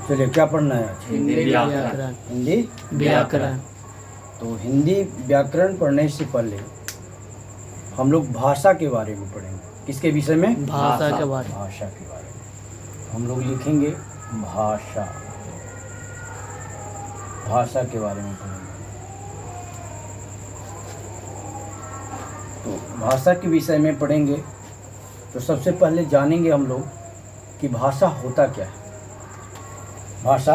चलिए क्या पढ़ना है आज? हिंदी व्याकरण। हिंदी व्याकरण। तो हिंदी व्याकरण पढ़ने से पहले हम लोग भाषा के बारे में पढ़ेंगे। किसके विषय में? भाषा के बारे में। भाषा के बारे में हम लोग लिखेंगे भाषा। भाषा के बारे में पढ़ेंगे। तो भाषा के विषय में पढ़ेंगे तो सबसे पहले जानेंगे हम लोग कि भाषा होता क्या है। भाषा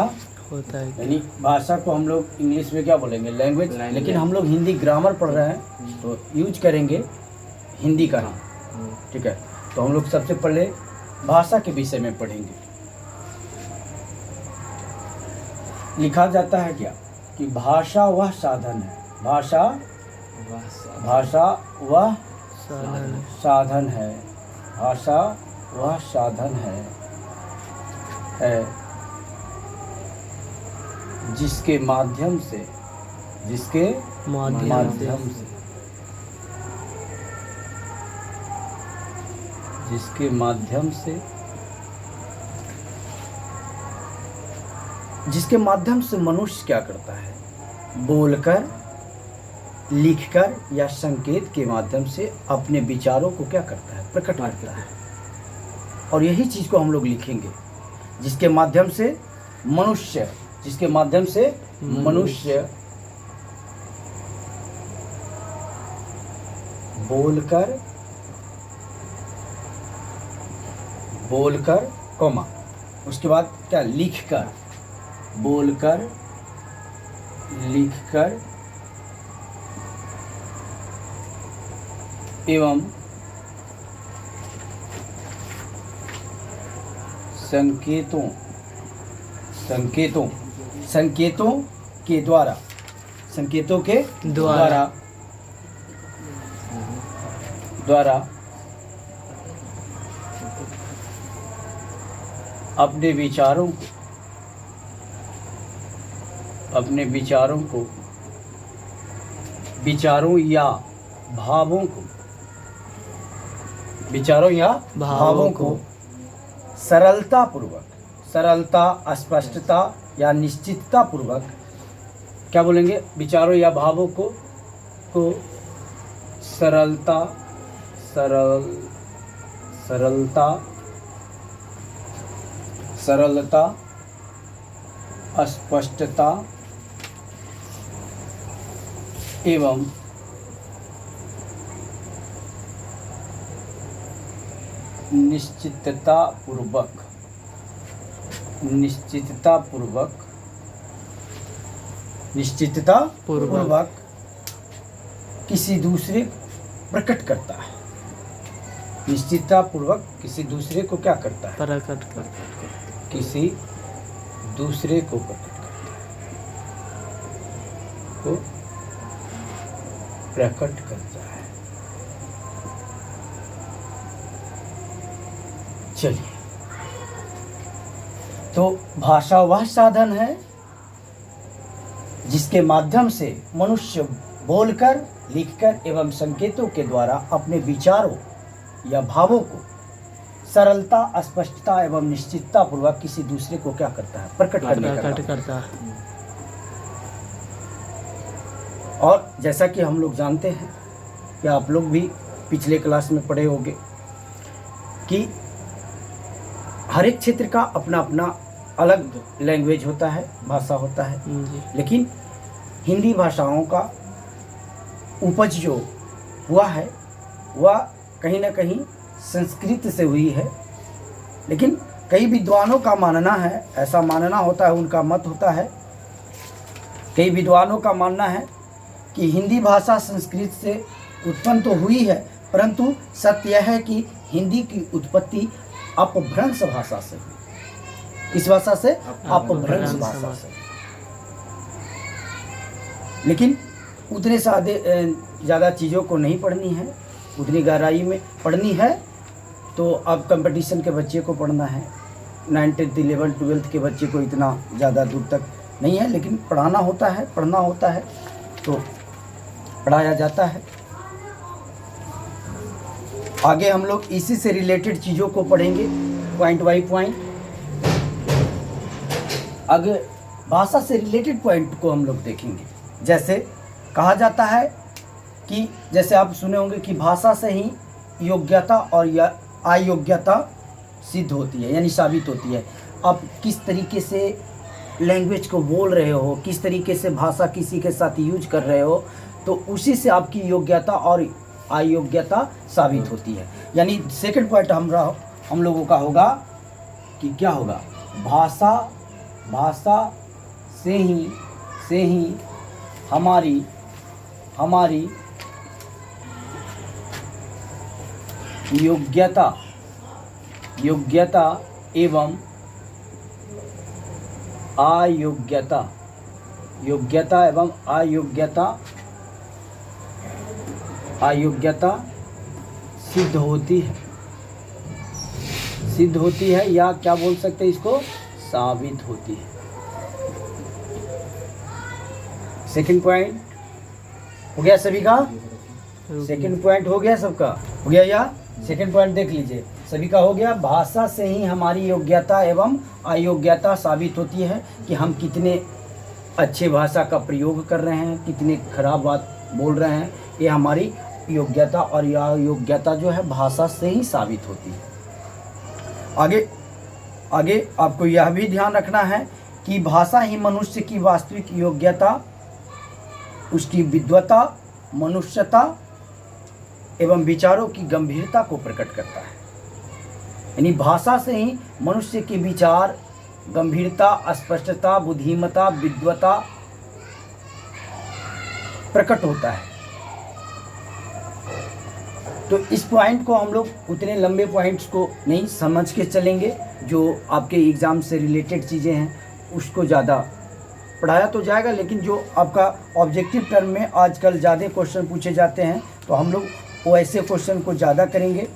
होता है यानी भाषा को हम लोग इंग्लिश में क्या बोलेंगे? लैंग्वेज। लेकिन हम लोग हिंदी ग्रामर पढ़ रहे हैं तो यूज करेंगे हिंदी का ही। ठीक है, तो हम लोग सबसे पहले भाषा के विषय में पढ़ेंगे। लिखा जाता है क्या कि भाषा वह साधन है। भाषा वह साधन है। भाषा वह साधन है जिसके माध्यम से मनुष्य क्या करता है? बोलकर, लिखकर या संकेत के माध्यम से अपने विचारों को क्या करता है? प्रकट करता है। और यही चीज को हम लोग लिखेंगे जिसके माध्यम से मनुष्य बोलकर कॉमा उसके बाद क्या? लिखकर, एवं संकेतों के द्वारा अपने विचारों या भावों को सरलता, स्पष्टता या निश्चितता पूर्वक क्या बोलेंगे? विचारों या भावों को सरलता, स्पष्टता एवं निश्चितता पूर्वक किसी दूसरे प्रकट करता है। निश्चितता पूर्वक किसी दूसरे को क्या करता है? किसी दूसरे को प्रकट करता है। चलिए, तो भाषा वह साधन है जिसके माध्यम से मनुष्य बोलकर, लिखकर एवं संकेतों के द्वारा अपने विचारों या भावों को सरलता, स्पष्टता एवं निश्चितता पूर्वक किसी दूसरे को क्या करता है? प्रकट करता है। और जैसा कि हम लोग जानते हैं कि आप लोग भी पिछले क्लास में पढ़े होंगे कि हर एक क्षेत्र का अपना अपना अलग लैंग्वेज होता है, भाषा होता है। लेकिन हिंदी भाषाओं का उपज जो हुआ है वह कहीं ना कहीं संस्कृत से हुई है। लेकिन कई विद्वानों का मानना है, ऐसा मानना होता है, उनका मत होता है, कई विद्वानों का मानना है कि हिंदी भाषा संस्कृत से उत्पन्न तो हुई है, परंतु सत्य यह है कि हिंदी की उत्पत्ति अपभ्रंश भाषा से हुई। किस भाषा से? अपभ्रंश भाषा से। लेकिन उतने ज़्यादा चीज़ों को नहीं पढ़नी है, उतनी गहराई में पढ़नी है तो अब कंपटीशन के बच्चे को पढ़ना है। 9th 10th 11th 12th के बच्चे को इतना ज़्यादा दूर तक नहीं है, लेकिन पढ़ाना होता है, पढ़ना होता है तो पढ़ाया जाता है। आगे हम लोग इसी से रिलेटेड चीज़ों को पढ़ेंगे पॉइंट बाई पॉइंट। आगे भाषा से रिलेटेड पॉइंट को हम लोग देखेंगे। जैसे कहा जाता है कि जैसे आप सुने होंगे कि भाषा से ही योग्यता और या अयोग्यता सिद्ध होती है, यानी साबित होती है। आप किस तरीके से लैंग्वेज को बोल रहे हो, किस तरीके से भाषा किसी के साथ यूज कर रहे हो, तो उसी से आपकी योग्यता और अयोग्यता साबित होती है। यानी सेकंड पॉइंट हम लोगों का होगा कि क्या होगा, भाषा से ही हमारी योग्यता एवं अयोग्यता सिद्ध होती है या क्या बोल सकते हैं इसको, साबित होती है। सेकंड पॉइंट हो गया सभी का, सेकंड पॉइंट हो गया सबका, हो गया या सेकंड पॉइंट देख लीजिए, सभी का हो गया। भाषा से ही हमारी योग्यता एवं अयोग्यता साबित होती है कि हम कितने अच्छे भाषा का प्रयोग कर रहे हैं, कितने खराब बात बोल रहे हैं। ये हमारी योग्यता और अयोग्यता जो है भाषा से ही साबित होती है। आगे आपको यह भी ध्यान रखना है कि भाषा ही मनुष्य की वास्तविक योग्यता, उसकी विद्वता, मनुष्यता एवं विचारों की गंभीरता को प्रकट करता है। यानी भाषा से ही मनुष्य के विचार, गंभीरता, स्पष्टता, बुद्धिमत्ता, विद्वता प्रकट होता है। तो इस पॉइंट को हम लोग उतने लंबे पॉइंट्स को नहीं समझ के चलेंगे, जो आपके एग्ज़ाम से रिलेटेड चीज़ें हैं उसको ज़्यादा पढ़ाया तो जाएगा, लेकिन जो आपका ऑब्जेक्टिव टर्म में आजकल ज़्यादा क्वेश्चन पूछे जाते हैं तो हम लोग वो ऐसे क्वेश्चन को ज़्यादा करेंगे